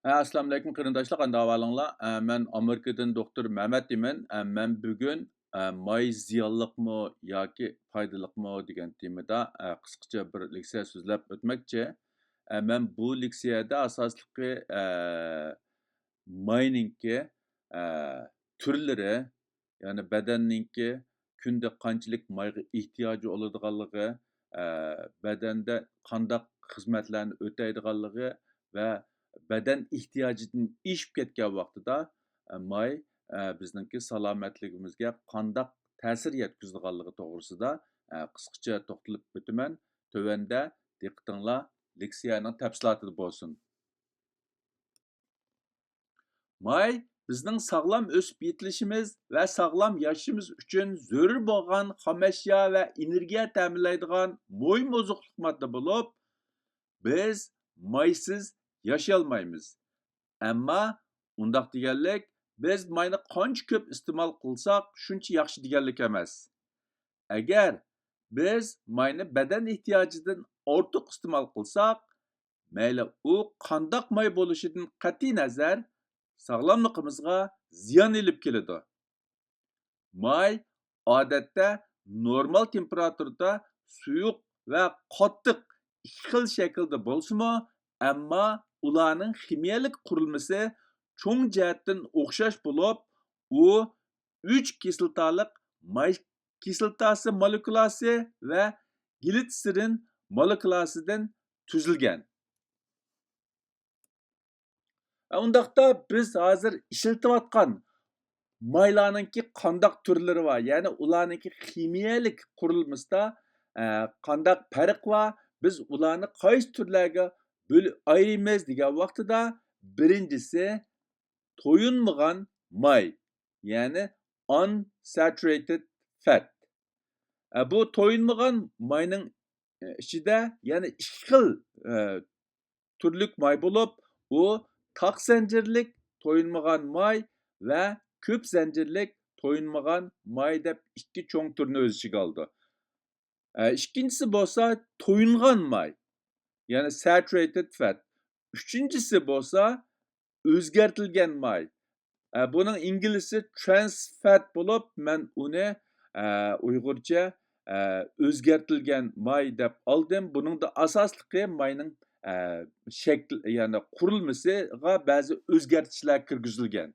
Assalomu alaykum qarindoshlar, qanday ahvolinglar? Men Amerikadan doktor Mehmet deyman. Men bugun may ziyonliqmi yoki foydaliqmi degan temada qisqacha bir leksiya so'zlab o'tmoqchi. Men bu leksiyada asosliqi mayninki turlari, ya'ni badanninki kunda qanchalik mayga ehtiyoji bo'ladiganligi, badanda qandaq xizmatlarni o'taydiganligi va badan ehtiyojidan oshib ketgan vaqtida may bizningki salomatligimizga qandaq ta'sir yetkazadiganligi to'g'risida qisqacha to'xtalib o'taman. Tövəndə diqqətinglər leksiyanın təfsilatı bo'lsin. May bizning sog'lom o'sib yetilishimiz va sog'lom yashashimiz uchun zarur bo'lgan xomashyo va energiya ta'minlaydigan mo'y oziqlik modda bo'lib, biz maysiz yasholmaymiz. Ammo undaq deganlik biz mayni qancha ko'p iste'mol qilsak, shuncha yaxshi deganlik emas. Agar biz mayni badan ehtiyojidan ortiq iste'mol qilsak, mayli u qandoq may bo'lishidan qat'iy nazar sog'lomligimizga ziyon elib keladi. May odatda normal temperaturada suyuq va qattiq ikki xil shaklda bo'lsa-mu, ammo ularning ximiyalik qurilmasi cho'ng jihatdan o'xshash bo'lib, u 3 kislotalik may kislotasi molekulasi va glitserin molekulasidan tuzilgan. Undaqda biz hozir ishlatayotgan maylarninki qandaq turlari var. Ya'ni ularninki ximiyalik qurilmasida qandaq farq var. Biz ularni qaysi turlarga bo'lib ayırmaymiz degan vaqtida birinchisi to'yinmagan may, ya'ni unsaturated fat. Bu to'yinmagan mayning ichida yana ikki xil turlik may bo'lib, u taq zanjirlik to'yinmagan may va ko'p zanjirlik to'yinmagan may deb ikki cho'ng turni o'z ichiga oldi. Ikkinchisi bo'lsa to'yingan may, ya'ni saturated fat. Uchinchisi bo'lsa o'zgartirilgan may. Buning inglizcha trans fat bo'lib, men uni Uyg'urcha o'zgartirilgan may deb oldim. Buning da asosligi mayning shakl, ya'ni qurilmasiga ba'zi o'zgartishlar kirgizilgan.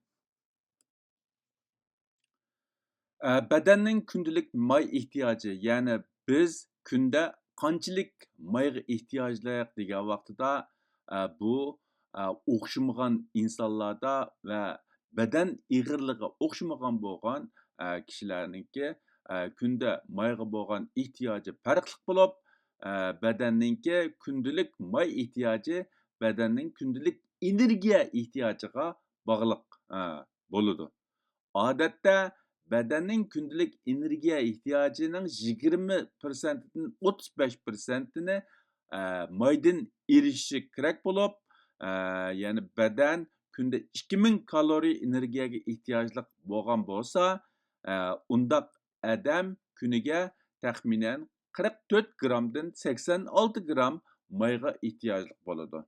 Badanning kundalik may ehtiyoji, ya'ni biz kunda qanchalik mayga ehtiyojliq degan vaqtida bu o'xshamagan insonlarda va badan ig'irligi o'xshamagan bo'lgan kishilarningki kunda mayga bo'lgan ehtiyoji farqli bo'lib, badanninki kundalik may ehtiyoji badanning kundalik energiya ehtiyojiga bog'liq bo'ladi. Odatda badanning kundalik energiya ehtiyojining 20%dan 35%ni maydan erishishi kerak bo'lib, ya'ni badan kunda 2000 kaloriya energiyaga ehtiyojli bo'lgan bo'lsa, undaq adam kuniga taxminan 44 gramdan 86 gram mayga ehtiyojli bo'ladi.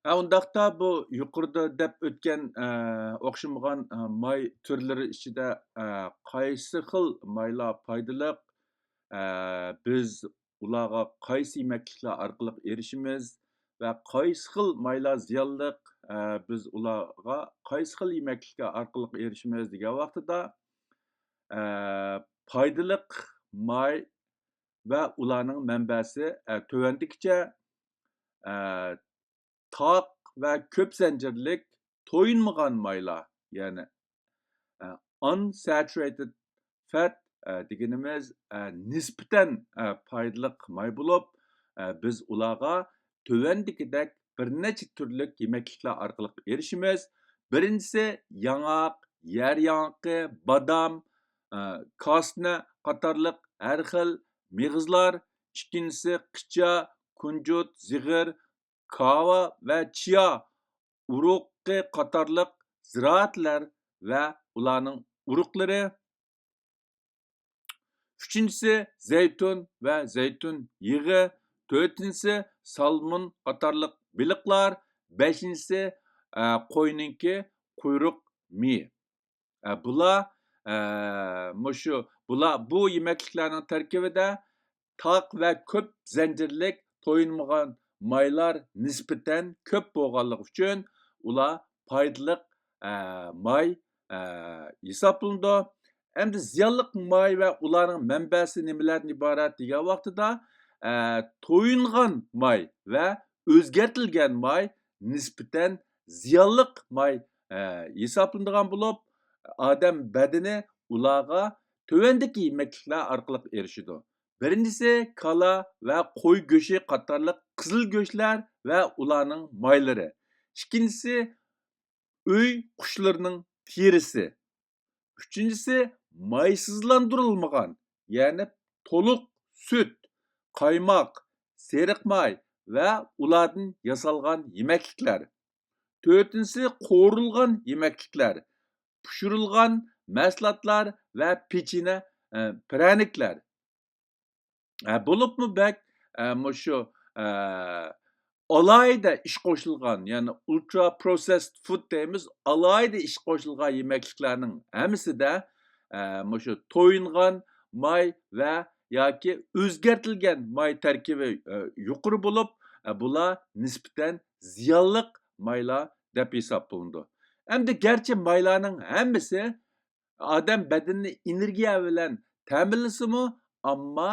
Undaqda bu yuqorida deb o'tgan o'xshamagan may turlari ichida qaysi xil maylar foydali, biz ularga qaysi yemekliklar orqali erishimiz va qaysi xil maylar ziyonli, biz ularga qaysi xil yemekliklar orqali erishimiz degan vaqtida foydali may va ularning manbasi tovandikicha taq va ko'p zanjirlik to'yinmagan maylar, ya'ni unsaturated fat deganimiz nisbatan foydali may bo'lib, biz ularga tövəndikidək bir neçə türlük yemekliklər orqali erişimiz. Birincisi yağaq, yer yağıqı, badam, kasna qatarlıq hər xil meyğizlar. İkincisi qıça, kunjut, zig'ir, kava və chia uruqi qatarlıq ziraatlar və ularning uruqlari. Üçüncüsü zeytun və zeytun yağı To'rtinchisi salmon qatorliq biliqlar, beshinchisi qo'yninki quyruq mi. Bular bu yemekliklarning tarkibida taq va ko'p zanjirlik to'yinmagan maylar nisbatan ko'p bo'lganligi uchun ular foydali may hisoblanadi. Endi ziyonli may va ularning manbasi nimalardan iborat degan vaqtida to'yingan may va o'zgartirilgan may nisbatan ziyonli may hisoblanadigan bo'lib, odam badani ularga tövendeki yemeklikler orqali erişidi. Birincisi kala ve qo'y go'shti qatorliq qizil go'shtlar va ularning maylari. İkincisi uy qushlarining terisi. Üçüncüsü maysizlandırılmagan, yani to'liq süt, qaymoq, seriq may ve ulardan yasalgan yemeklikler. Dördüncüsü qo'rilgan yemeklikler. Pişirilgan mahsulotlar va pechene, prəniklər. Bo'libmi bak shu alayda ish qo'shilgan, ya'ni ultra processed food deymiz, alayda ish qo'shilgan yemekliklarning hammasida shu to'yingan may va yoki o'zgartirilgan may tarkibi yuqori bo'lib, bular nisbatan ziyonli maylar deb hisoblanadi. Endi garchi maylarning hammasi odam badanini energiya bilan ta'minlasimi, ammo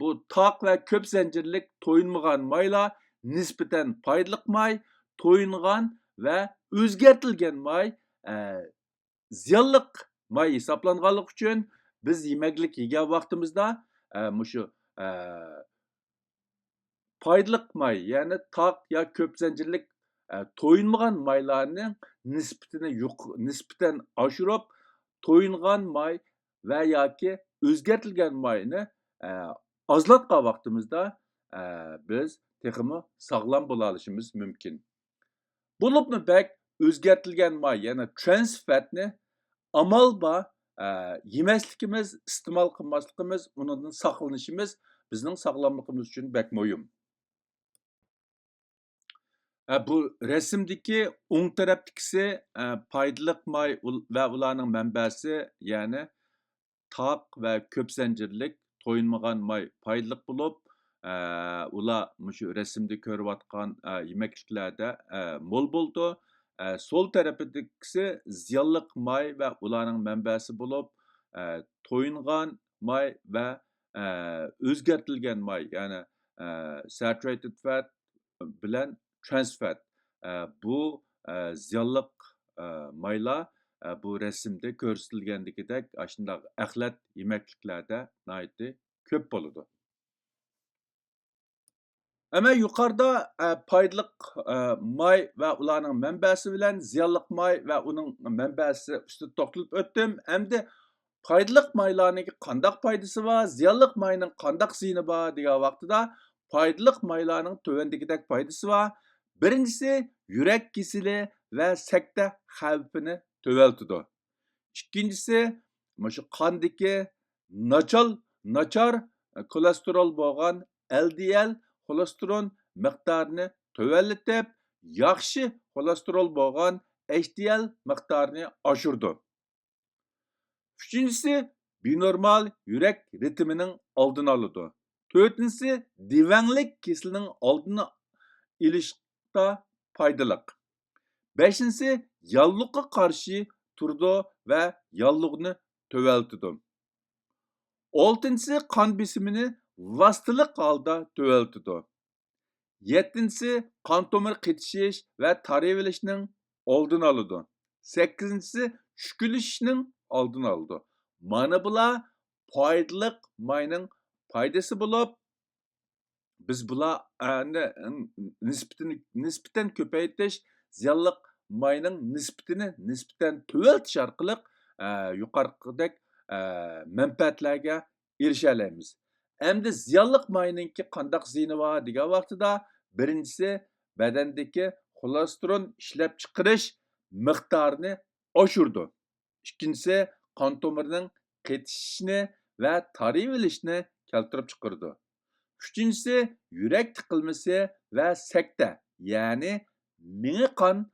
bu toq va ko'p zanjirlik to'yinmagan maylar nisbatan foydali may, to'yingan va o'zgartirilgan may ziyonli may hisoblanganligi uchun biz yemeklik yegan vaqtimizda shu foydali may, ya'ni toq yo ko'p zanjirlik to'yinmagan maylarning nisbatan oshirib, to'yingan may va yoki o'zgartirilgan mayni ozlatgan vaqtimizda biz texmi sog'lom bo'la olishimiz mumkin. Bo'libmi bak o'zgartirilgan may, ya'ni trans fatni amal bor yemasligimiz, iste'mol qilmasligimiz, undan saqlanishimiz bizning sog'lomligimiz uchun bak muhim. Bu resimdeki o'ng tarafdagisi foydali may va ularning manbasi, ya'ni toq va ko'p zanjirlik to'yinmagan may foydali bo'lib, ular shu resimda ko'rayotgan yemekliklarda mo'l bo'ldi. Sol tarafdagisi ziyonli may va ularning manbasi bo'lib, to'yingan may va o'zgartirilgan may, ya'ni saturated fat bilan trans fat. Bu ziyonli maylar bu resimde ko'rsatilgandagidek shunday axlat yemekliklarda nihoyatda ko'p bo'ladi. Ama yuqorida foydali may va ularning manbasi bilan ziyonli may va uning manbasi ustida to'xtalib o'tdim. Endi foydali maylarning qanday foydasi bor, ziyonli mayning qanday ziyoni bor degan vaqtida foydali maylarning tövendagidek foydasi bor. Birincisi yurak kesili ve sakta xavfini töveltidi. İkincisi shu qandagi nachar kolesterol bo'lgan LDL xolesterin miqdorini töveltib, yaxshi kolesterol bo'lgan HDL miqdorini oshirdi. Üçüncüsü binormal yurak ritmining oldini oladi. To'rtinchisi divanlik kesilining oldini olishda foydali. Beshinchisi yalluqqa qarshi turdi va yalluqni töveltidi. Oltinchisi qon besimini vositalik holda töveltidi. Yettinchisi qon tomir qetishish va taravilishning oldini oladi. Sakkizinchisi tushkunlashishning oldini oladi. Mana bular foydali mayning foydasi bo'lib, biz bularni nisbatan ko'paytirish, ziyonli mayning nisbatan töveltish orqali yuqoridek manfaatlarga erisha olamiz. Endi ziyonli mayningki qanday ziyoni bor degan vaqtida, birinchisi badandagi xolesterin ishlab chiqarish miqdorini oshirdi. Ikkinchisi qon tomirining qetishishini va taravilishni keltirib chiqardi. Üçüncüsü yürek tıkılması ve sekte. Yani miğe kan,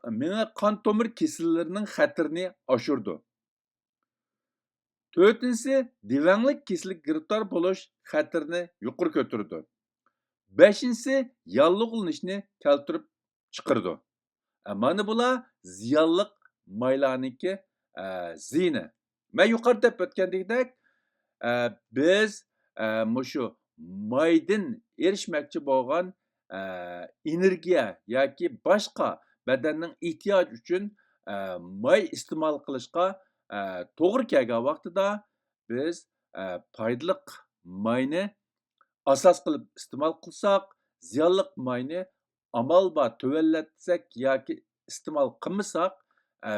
miğe kan tomir kesillerinin xatirini aşırdı. To'rtinchisi divanlik kasallik giriftor bo'lish xatirini yuqori ko'tardi. Beshinchisi yallig'lanishni keltirib chiqardi. Mana bular ziyonliq maylarniki ziyni. Men yuqorida deb o'tgandek, biz mushu maydin erishmoqchi bo'lgan energiya yoki boshqa badanning ehtiyoji uchun may iste'mol qilishga to'g'ri kelgan vaqtida biz foydali mayni asos qilib iste'mol qilsak, ziyonli mayni amal bor tuvallatsak yoki iste'mol qilmasak,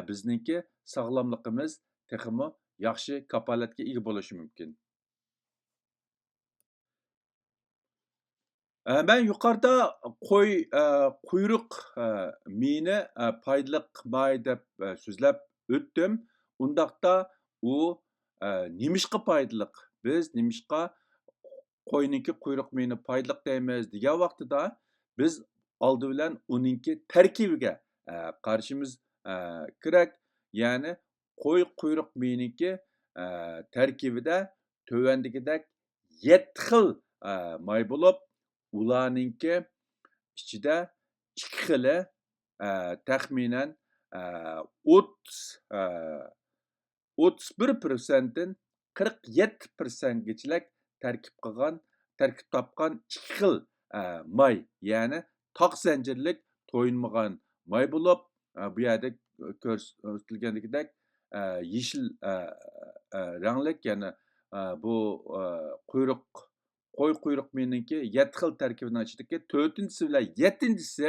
bizningki sog'lomligimiz texmo yaxshi kapolatga ega bo'lishi mumkin. Ben yuqorida quyruq miyni foydali may deb so'zlab o'tdim. Undaqda u nemishqa foydali? Biz nemishqa qo'yniki quyruq miyni foydali deymiz degan vaqtida biz oldi bilan uninki tarkibiga qarashimiz kerak. Ya'ni qo'y quyruq miyniki tarkibida tövəndikidək 7 xil may bo'lib, ularninki ichida 2 xili taxminan 31%dan 47%gacha tarkib topgan 2 xil may, ya'ni taq zanjirlik to'yinmagan may bo'lib, bu yerda ko'rsatilgandek yeşil ranglik, ya'ni bu qo'y quyruq miyininki 7 xil tarkibidan ichidagi 4-inchisi bilan 7-inchisi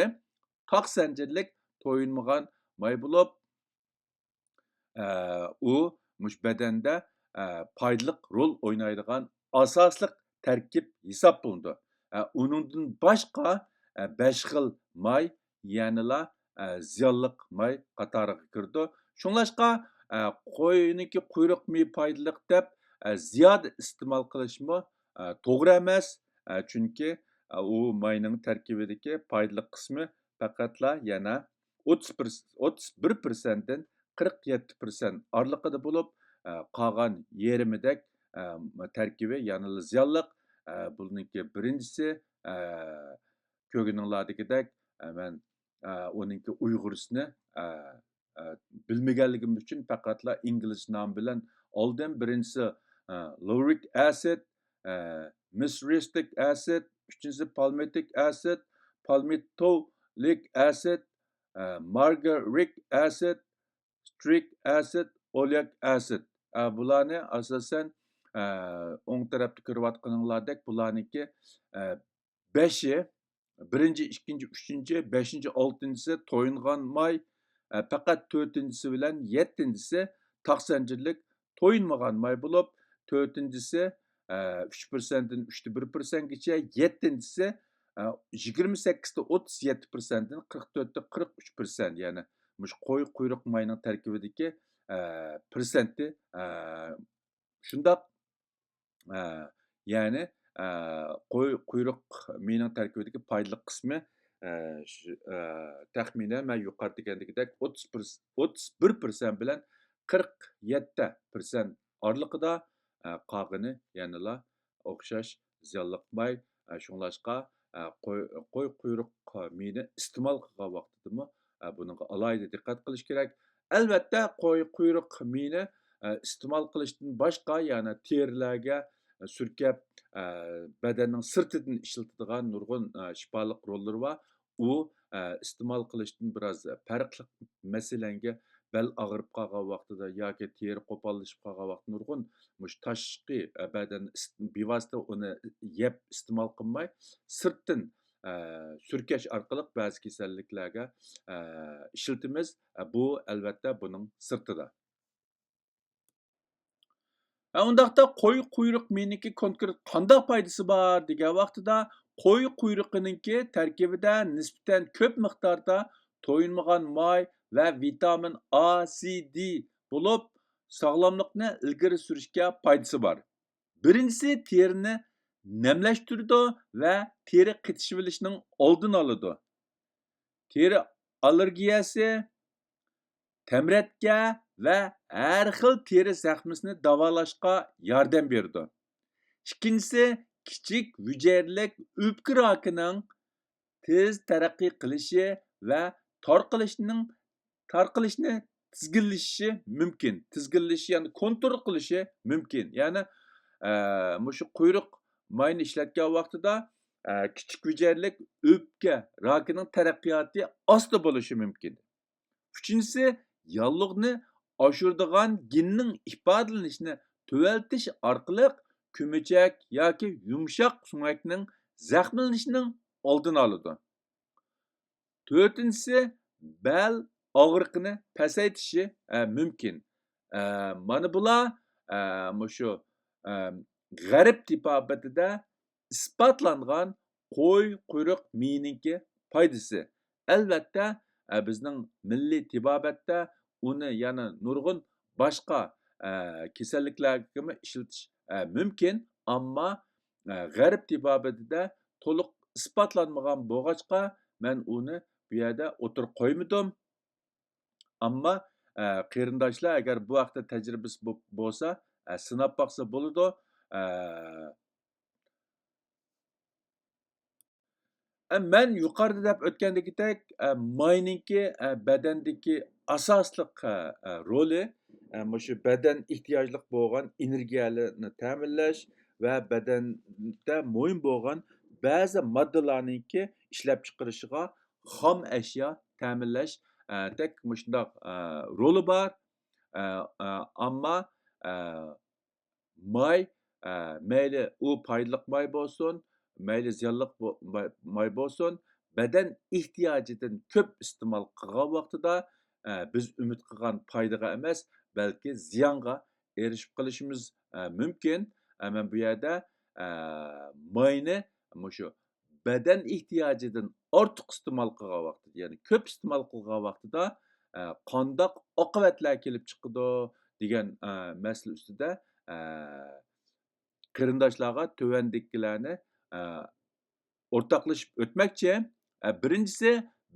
taq zanjirlik to'yinmagan may bo'lib, u mush badanda foydali rol o'ynaydigan asosli tarkib hisoblanadi. Uningdan boshqa 5 xil may, ya'nila ziyonli may qatoriga kirdi. Shunglashqa qo'yniki quyruq miyi foydali deb ziyoda iste'mol qilishmi to'g'ri emas. Chunki u mayning tarkibidagi foydali qismi faqatla yana 31%dan 47% oralig'ida bo'lib, qolgan yerimidek tarkibi yanada ziyonli. Buningki birinchisi ko'rganinglardagidek men uninki uyg'ursini bilmaganligim uchun faqatla ingliz nomi bilan oldim. Birinchisi lauric acid, myristic acid, uchinchisi palmitic acid, palmitoic acid, margaric acid, citric acid, oleic acid. Bularni asosan o'ng tarafda ko'rayotganinglardek bularniki 5i, birinchi, ikkinchi, uchinchi, beshinchi, oltinchisi to'yingan may, faqat 4-inchisi bilan 7-inchisi taq zanjirlik to'yinmagan may bo'lib, 4-inchisi 3%dan 3.1%gacha, 7-inchisi 28dan 37%dan 44dan 43%, ya'ni mush qo'y quyruq mayning tarkibidagi persenti shundoq, ya'ni qo'y quyruq miyining tarkibidagi foydali qismi taxminan men yuqori degandek 31% bilan 47% oralig'ida, qolgani yanala o'xshash ziyonli may. Shunglashqa qo'y quyruq miyini iste'mol qilgan vaqtidami buningga alohida diqqat qilish kerak. Albatta qo'y quyruq miyini iste'mol qilishdan boshqa yana terilarga surkab badanning sirtidan ishlatadigan nurg'un shifoliq rollari bor. U iste'mol qilishdan biroz farqli. Masalanga bel og'rib qolgan vaqtida yoki teri qo'pollashib qolgan vaqtda nurg'un mush tashqi badan bevosita uni yeb iste'mol qilmay, sirtdan surkash orqali ba'zi kasalliklarga ishlatamiz. Bu albatta buning sirtida. Undaqda qo'y quyruq miyiniki konkret qanday foydasi bor degan vaqtida, qo'y quyruqininki tarkibida nisbatan ko'p miqdorda to'yinmagan may va vitamin A, C, D bo'lib, sog'lomlikni ilgari surishga foydasi bor. Birinchisi terini nemleştirdi ve teri qitishvilishning oldini oladi. Teri allergiyasi, temretga ve her xil teri zaxmisini davolashga yordam berdi. İkincisi, kichik hücreli o'pka rakining tez taraqqiy qilishi va tarqalishni tizginlashishi mumkin. Tizginlashi ya'ni kontrol qilishi mumkin. Ya'ni mushu quyruq mayni ishlatgan vaqtida kichik hücreli o'pka rakining taraqqiyoti asta bo'lishi mumkin. Üçüncüsü, yallıqni oshiradigan genning ifodalanishini tuvaltish orqali ko'michak yoki yumshoq sumakning zaxmlanishining oldini oladi. To'rtinchisi, bel og'riqini pasaytishi mumkin. Mana bular mushu g'arb tibobatida isbotlangan qo'y quyruq miyininki foydasi. Albatta, bizning milliy tibobatda uni yana nurg'un boshqa kasalliklarga ishlatish mumkin, ammo g'arb tibobatida to'liq isbotlanmagan bo'lg'achqa men uni bu yerda o'tirib qo'ymadim. Ammo qarindoshlar agar bu haqda tajribasi bo'lsa, sinab boqsa bo'ladi. Men yuqorida deb o'tgandagidek, mayninki badandagi asosliq roli mushu badan ehtiyojliq bo'lgan energiyalarni ta'minlash va badanda muhim bo'lgan ba'zi moddalarninki ishlab chiqarishiga xom ashyo ta'minlash tek mushundoq roli bor. Ammo may mayli u foydali may bo'lsin, mayli ziyonli may bo'lsin, badan ehtiyojidan ko'p iste'mol qilgan vaqtida biz umid qilgan foydaga emas, balki ziyonga erishib qolishimiz mumkin. Men bu yerda mayni mushu badan ehtiyojidan ortiq iste'mol qilgan vaqtida, ya'ni ko'p iste'mol qilgan vaqtida qandoq oqibatlar kelib chiqadi degan masala ustida qarindoshlarga tuvandagilarni o'rtoqlashib o'tmoqchi. Birinchisi,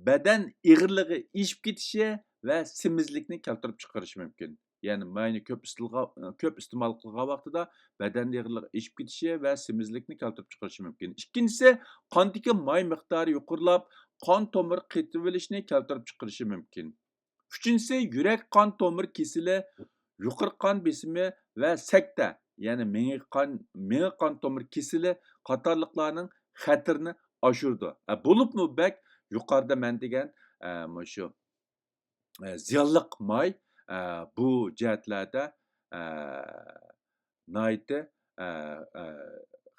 badan ig'irligi ishib ketishi va semizlikni keltirib chiqarishi mumkin. Ya'ni mayni ko'p iste'mol qilgan vaqtida badan ig'irligi ishib ketishi va semizlikni keltirib chiqarishi mumkin. Ikkinchisi, qondagi may miqdori yuqorilab, qon tomir qetirilishini keltirib chiqarishi mumkin. Uchinchisi, yurak qon tomir kesili, yuqori qon besimi va sakta, ya'ni miya qon tomir kesili qatorliqlarning xatirini oshirdi. Bo'libmi bak yuqorida men degan shu ziyonliq may bu jihatlarda nihoyatda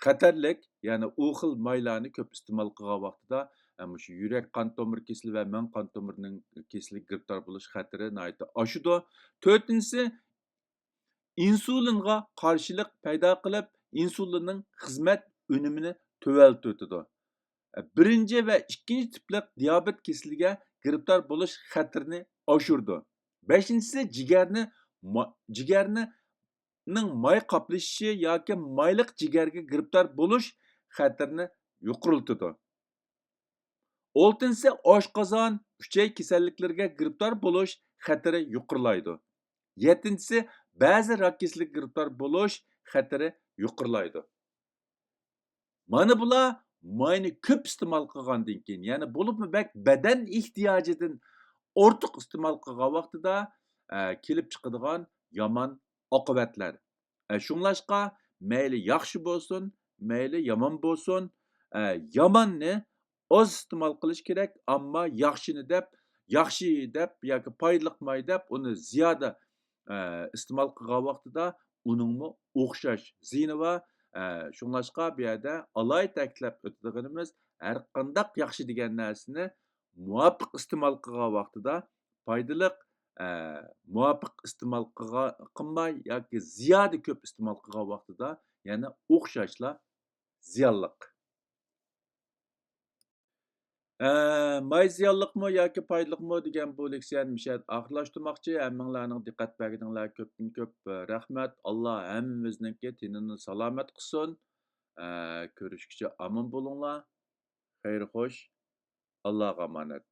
xatarlik, ya'ni u xil maylarni ko'p iste'mol qilgan vaqtida shu yurak qon tomir kesili va miya qon tomirining kesiliga giribtor bo'lish xatari nihoyatda oshadi. To'rtinchisi, insulinga qarshilik paydo qilib, insulinning xizmat unumini tuvaltitadi. Birinchi va ikkinchi tipli diabet kasaliga giribtor bo'lish xatarini oshirdi. Beshinchisi, jigarning may qoplashishi yoki mayliq jigarga giribtor bo'lish xatarini yuqoriltadi. Oltinchisi, oshqozon, uchay kasalliklariga giribtor bo'lish xatari yuqorilaydi. Yettinchisi, ba'zi rak kasalligiga giribtor bo'lish xatari yuqorilaydi. Mana bular mayni ko'p iste'mol qilgandan keyin, ya'ni bo'libmi badan ehtiyojidan ortiq iste'mol qilgan vaqtida kelib chiqadigan yomon oqibatlar. Shunglashqa mayli yaxshi bo'lsin, mayli yomon bo'lsin, yomonni oz iste'mol qilish kerak, ammo yaxshi deb yoki foydali may deb uni ziyoda iste'mol qilgan vaqtida uningmi o'xshash ziyni va shunglashqa bu yerda alohida ta'kidlab o'tadiganimiz, har qandaq yaxshi degan narsani muvofiq iste'mol qilgan vaqtida foydali, muvofiq iste'mol qilmay yoki ziyoda ko'p iste'mol qilgan vaqtida yana o'xshashla ziyonliq. May ziyonliqmi yoki foydaliqmi degan bu leksiyani mishat oxirlashtirmoqchi. Hammanglarning diqqat berganinglar ko'pdan ko'p rahmat. Alloh hammamizningki tinini salomat qilsin. Ko'rishguncha omon bo'linglar. Xayr xo'sh. Allohga omonat.